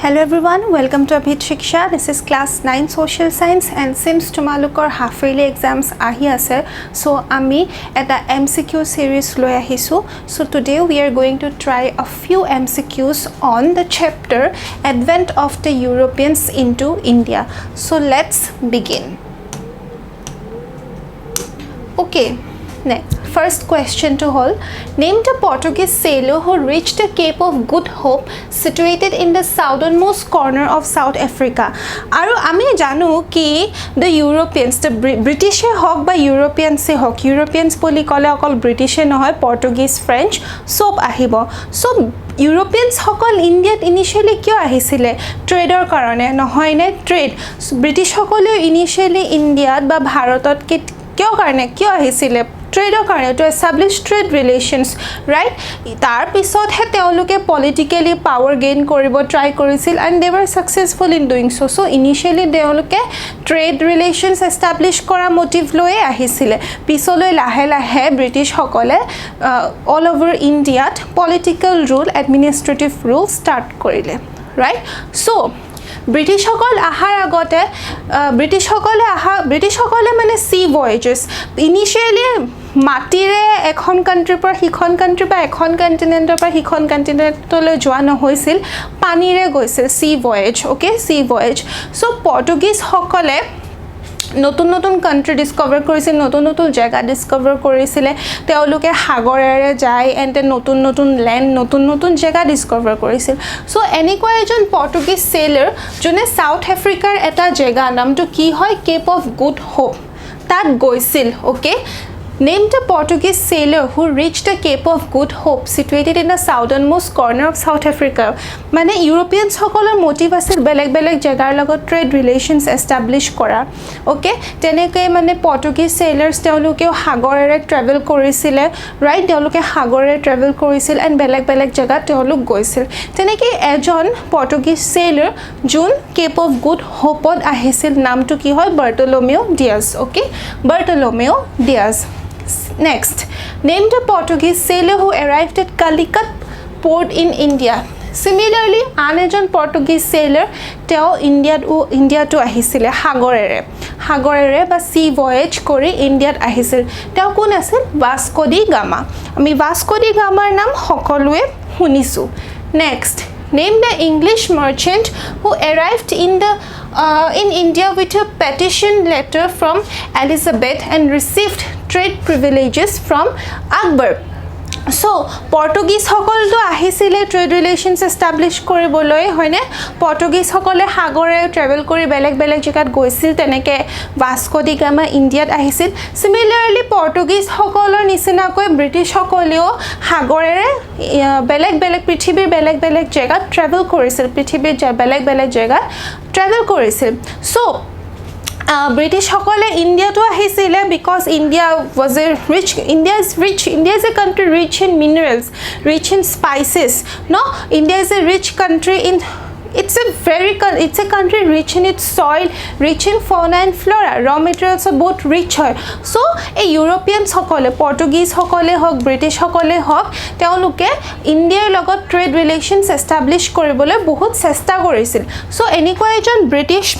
Hello everyone, welcome to Abhit Shiksha. This is class 9 social science and since tumalukor half yearly exams ahi ase, so ami eta MCQ series loi ahisu. So today we are going to try a few MCQs on the chapter Advent of the Europeans into India. So let's begin. Okay. Next, first question to all. Name the Portuguese sailor who reached the Cape of Good Hope situated in the southernmost corner of South Africa. Aru ami janu ki the Europeans, the British hok ba Europeans se hok. Europeans poli kole okol British nohoy, Portuguese, French sob ahibo. So Europeans hokol India initially kyo ahisile? Trader karone nohoy ne trade. So, British hokole initially India ba Bharatot kyo karone kyo ahisile? Trader karone to establish trade relations, right? Tar pisot he teoluke politically power gain koribo try korisil and they were successful in doing so. So initially teoluke trade relations establish kora motive loe ahisile. Pisole lahe lahe British hokole all over India political rule, administrative rule start korile, right? So British hokol ahar agote British hokole mane sea voyages initially matire ekhon country par hikhon country ba ekhon continent par hikhon continent tole joa no hoisil panire goisil sea voyage. Okay, sea voyage. So Portuguese hokole নতুন নতুন country discover কৰিছিল, নতুন নতুন জায়গা ডিসকভাৰ কৰিছিলে, তেওঁলোকে সাগৰেৰে যায় and নতুন নতুন ল্যান্ড নতুন নতুন জায়গা ডিসকভাৰ কৰিছিল। সো এনেকুৱা এজন পৰ্তুগীজ সেলাৰ যোনে সাউথ আফ্ৰিকাৰ এটা জায়গা নামটো কি হয় কেপ অফ গুড হোপ তাত গৈছিল। Okay, Name the Portuguese sailor who reached the Cape of Good Hope situated in the southernmost corner of South Africa. Mane Europeans hokolor motive asil beleg beleg jagar logot trade relations establish kora. Okay, teneke mane Portuguese sailors teoluke hagorere travel korisile, right? Teoluke hagorere travel korisil and beleg beleg jaga teoluk goisil. Teneke ejon Portuguese sailor jun Cape of Good Hope od ahisil namtu ki hoy Bartolomeu Dias. Okay, Bartolomeu Dias. Next, name the Portuguese sailor who arrived at Calicut port in India. Similarly, anejon Portuguese sailor teo India to ahisile hagorere ba sea voyage kori India ahisil. Teo kun asil Vasco da Gama. Ami Vasco da Gamar nam hokolue hunisu. Next, name the English merchant who arrived in India with a petition letter from Elizabeth and received trade privileges from Akbar. So Portuguese hokol to ahisile trade relations establish koriboloi hoine Portuguese hokole hagore travel kori beleg beleg jagat goisil teneke Vasco da Gama India ahisil. Similarly Portuguese hokolor nisina koi British hokoleo hagorere beleg beleg prithibir beleg beleg jagat travel korisil, prithibir beleg beleg jagat travel korisil. So British hokole India to ahisile because India was a rich, India is a country rich in minerals, rich in spices. No, India is a rich country in it's a country rich in its soil, rich in fauna and flora, raw materials are both rich hoy. So a Europeans hokole Portuguese hokole hok British hokole hok teoluke India logot trade relations establish koribole bahut chesta korisil. So eniko ejon British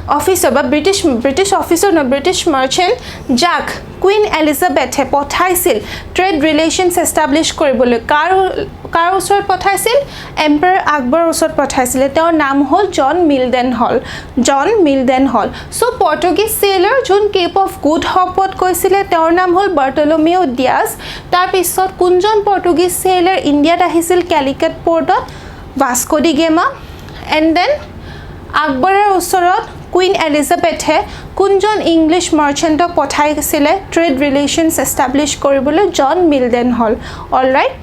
officer বা British officer no British merchant Jack Queen Elizabeth he pothaisil trade relations establish koribole কাৰ ওচৰত পঠাইছিল empire Akbar ওচৰত পঠাইছিল তেওঁৰ নাম হল জন মিলডেন হল so Portuguese সেলাৰ যোন Cape of good হপত কৈছিলে তেওঁৰ নাম হল বাৰ্টলোমেও ডিয়াজ তাৰ পিছত কোনজন পৰ্তুগীজ সেলাৰ ইণ্ডিয়াত আহিছিল ক্যালিকট পোৰ্টত Vasco da Gama and then আকবৰৰ ওচৰত কুইন এলিজাবেথে কোনজন ইংলিছ মাৰ্চেণ্টক পঠাইছিলে ট্ৰেড ৰিলেশনছ এষ্টাব্লিছ কৰিবলৈ জন মিলডেন হল alright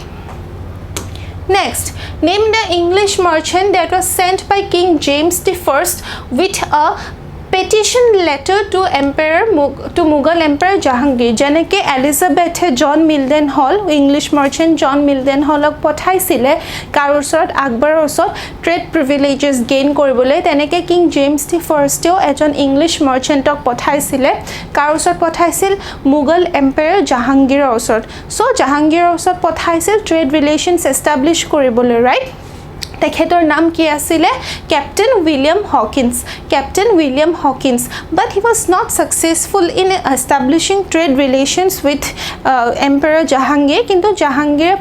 Next, name the English merchant that was sent by King James I with a petition letter to Mughal Emperor Jahangir. Janeke Elizabeth John Milden Hall, English merchant John Milden Hall ok pothaisile kar osot Akbar osot trade privileges gain koribole teneke King James I teo ejon English merchant ok pothaisile kar osot pothaisil Mughal Emperor Jahangir osot. So Jahangir osot pothaisil trade relations establish koribole, right? তেখেতৰ নাম কি আছিলে Captain William Hawkins but he was not successful in establishing trade relations with Emperor Jahangir কিন্তু জাহাঙ্গীৰে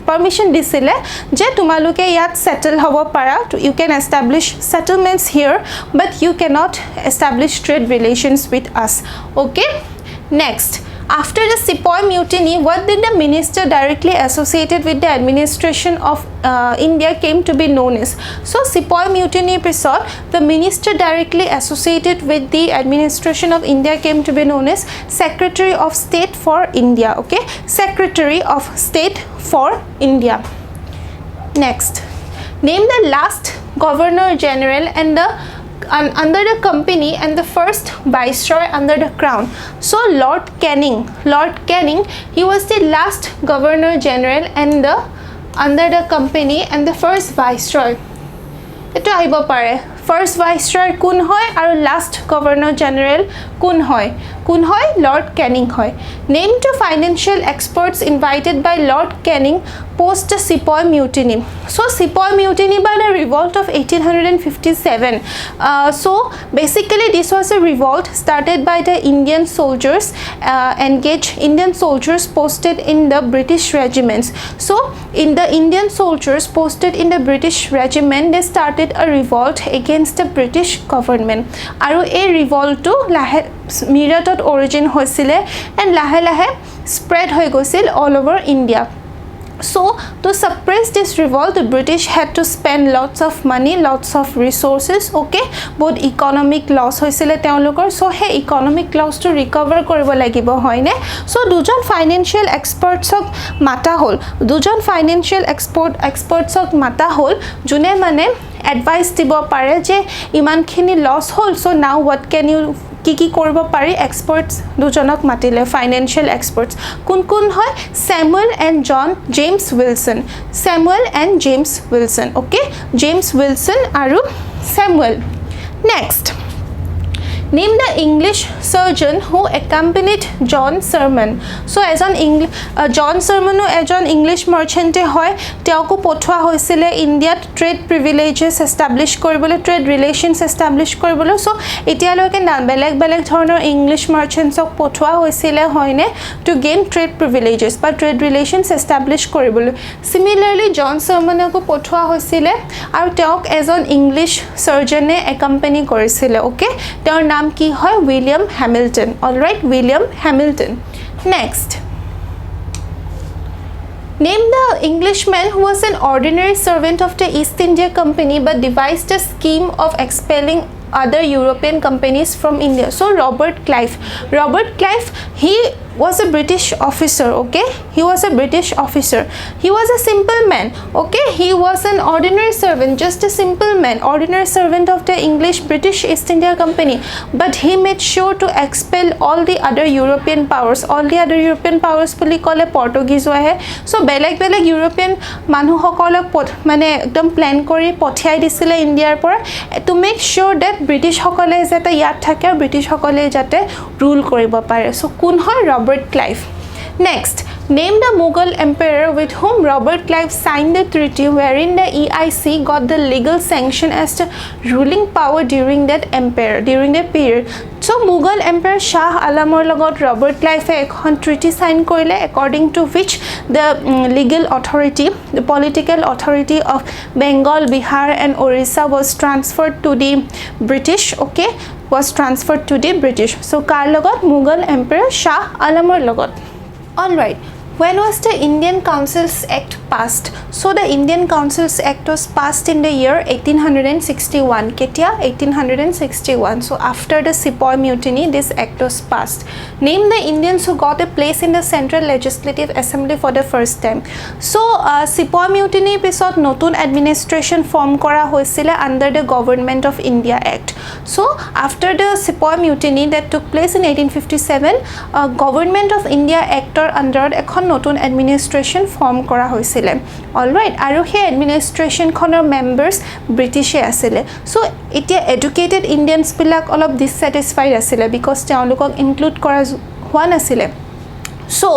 permission দিছিলে যে তোমালোকে ইয়াত settle হ'ব পাৰা you can establish settlements here but you cannot establish trade relations with us okay next After the Sepoy Mutiny, what did the minister directly associated with the administration of India came to be known as? So, Sepoy Mutiny episode, the minister directly associated with the administration of India came to be known as Secretary of State for India. Okay, Secretary of State for India. Next, name the last Governor General and the under the company and the first viceroy under the crown. So Lord Canning, he was the last governor general and the under the company and the first viceroy. Eto ahibo pare first viceroy kun hoy aru last governor general kun hoy Lord Canning hoy. Name two financial experts invited by Lord Canning post the Sepoy Mutiny. So Sepoy Mutiny by the revolt of 1857. So basically this was a revolt started by the Indian soldiers Indian soldiers posted in the British regiments. So in the Indian soldiers posted in the British regiment they started a revolt against the British government. Aru a revolt to Miratot origin hoisile and lahe spread hoy goisil all over India. So to suppress this revolt the British had to spend lots of money lots of resources okay both economic loss hoisile teolokor so he economic loss to recover koribo lagibo hoine so dujon financial experts ok mata hol dujon financial experts ok mata hol june mane advice dibo pare je iman khini loss hol so now what can you কি কৰিব পাৰি এক্সপাৰ্টস দুজনক মাতিলে financial experts কোন হয় Samuel and James Wilson okay James Wilson আৰু Samuel next Name the English surgeon who accompanied John Sherman. So as an John Sherman as an English merchant hoy teoko pothwa hoisile India trade privileges establish koribole trade relations establish koribole so etia loke na beleg dhonor English merchants ok pothwa hoisile hoine to gain trade privileges but trade relations establish koribole similarly John Sherman ko pothwa hoisile aru teok as an English surgeon e accompany korisile okay tor নাম কি হয় William Hamilton alright William Hamilton next Name the Englishman who was an ordinary servant of the East India Company but devised a scheme of expelling other European companies from India. So Robert Clive, he was a British officer okay he was a British officer he was a simple man okay he was an ordinary servant just a simple man ordinary servant of the British East India Company but he made sure to expel all the other European powers puli kole Portuguese ahe so beleg European manu hokolok mane ekdom plan kori pothiai disile India pora to make sure that British hokole jate yat thake British hokole jate rule koribo pare so kun hoy Robert Clive. Next, name the Mughal emperor with whom Robert Clive signed the treaty wherein the EIC got the legal sanction as the ruling power during that period. So Mughal Emperor Shah Alamor logot Robert Clive ekhon treaty sign korile according to which the legal authority the political authority of Bengal, Bihar and Orissa was transferred to the British okay so kar logot Mughal Emperor Shah Alamor logot alright when was the Indian Councils Act passed so the Indian Councils Act was passed in the year 1861 ketia 1861 so after the Sepoy Mutiny this act was passed name the Indians who got a place in the Central Legislative Assembly for the first time so Sepoy Mutiny pisot notun administration form kora hoisile under the Government of India Act so after the Sepoy Mutiny that took place in 1857 Government of India Act or under ekhon notun administration form kora hoisile alright aru he administration khonor members British e asile so etia educated Indians bilak olop dissatisfied asile because teolukok include kora hwa nasile so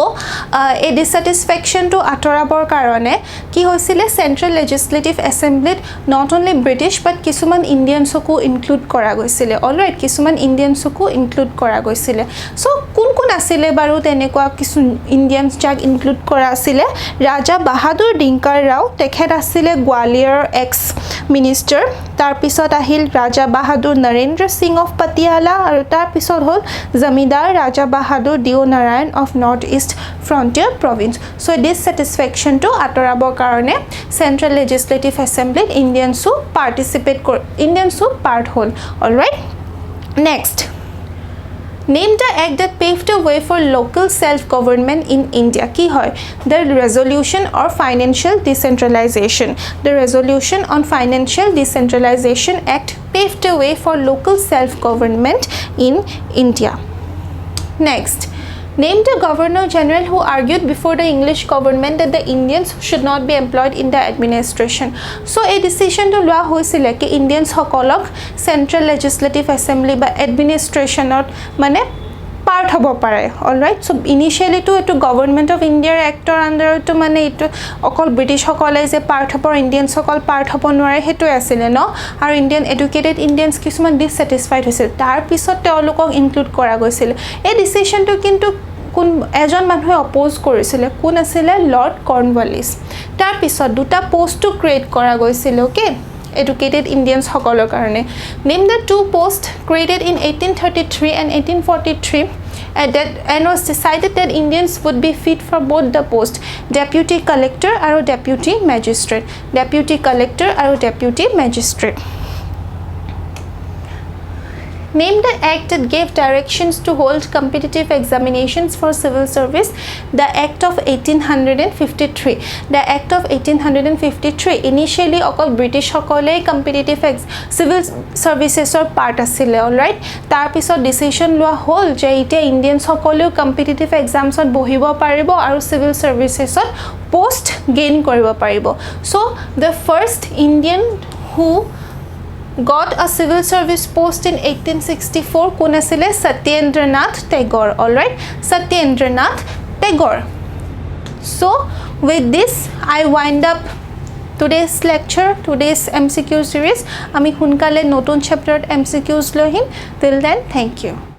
এই ডিসেটিসফেকশনটো আঁতৰাবৰ কাৰণে কি হৈছিলে central legislative এছেম্বলিত not only British but কিছুমান ইণ্ডিয়ানছকো include কৰা গৈছিলে অলৰাইট কিছুমান ইণ্ডিয়ানছকো ইনক্লুড কৰা গৈছিলে সো কোন কোন আছিলে বাৰু তেনেকুৱা কিছু ইণ্ডিয়ানছ যাক ইনক্লুড কৰা আছিলে ৰাজা বাহাদুৰ ডিংকাৰ ৰাও তেখেত আছিলে গোৱালিয়ৰ এক্স মিনিষ্টাৰ তাৰপিছত আহিল ৰাজা বাহাদুৰ নৰেন্দ্ৰ সিং অফ পাটিয়ালা আৰু তাৰপিছত হ'ল জমিদাৰ Raja Bahadur Deo Narayan of north east frontier province so ডিসেটিসফেকশনটো আঁতৰাবৰ কাৰণে চেন্ট্ৰেল লেজিসলেটিভ এছেম্বলিত ইণ্ডিয়ানছো ইণ্ডিয়ানছো পাৰ্ট হ'ল alright next Name the act that paved the way for local self-government in India. Ki hoy? The Resolution or Financial Decentralization. The Resolution on Financial Decentralization Act paved the way for local self-government in India. Next. Name the Governor General who argued before the English government that the Indians should not be employed in the administration. So, a decision to loa hoisile ki Indians hokolok Central Legislative Assembly by administration or mane part hobo pare. Alright. So, initially to Government of India actor under to mane ito okol British hokol is a part hobo Indians hokol part hobo nware hetu asile no. Our Indian educated Indians kisuman dissatisfied hoisil. Tar pisot teolokok include kora goisil. A decision to kintu কোন এজন মানুহে oppose কৰিছিল কোন আছিল lord Cornwallis তাৰ পিছত দুটা post create কৰা গৈছিল ওকে educated Indians সকলৰ কাৰণে name the two posts created in 1833 and 1843 and was decided that Indians would be fit for both the post deputy collector আৰু deputy magistrate Name the act that gave directions to hold competitive examinations for civil service. The Act of 1853. The Act of 1853 initially okol British hokole competitive civil services or part asile alright. Tar pisot decision loa hol je ite Indians hokole competitive exams ot bohibo paribo aru civil services ot post gain koribo paribo. So the first Indian who got a civil service post in 1864 কোন আছিল Satyendranath Tagore alright Satyendranath Tagore so with this I wind up today's lecture today's MCQ series আমি হুনকালে নতুন চ্যাপ্টাৰত MCQs লৈ আহিম till then thank you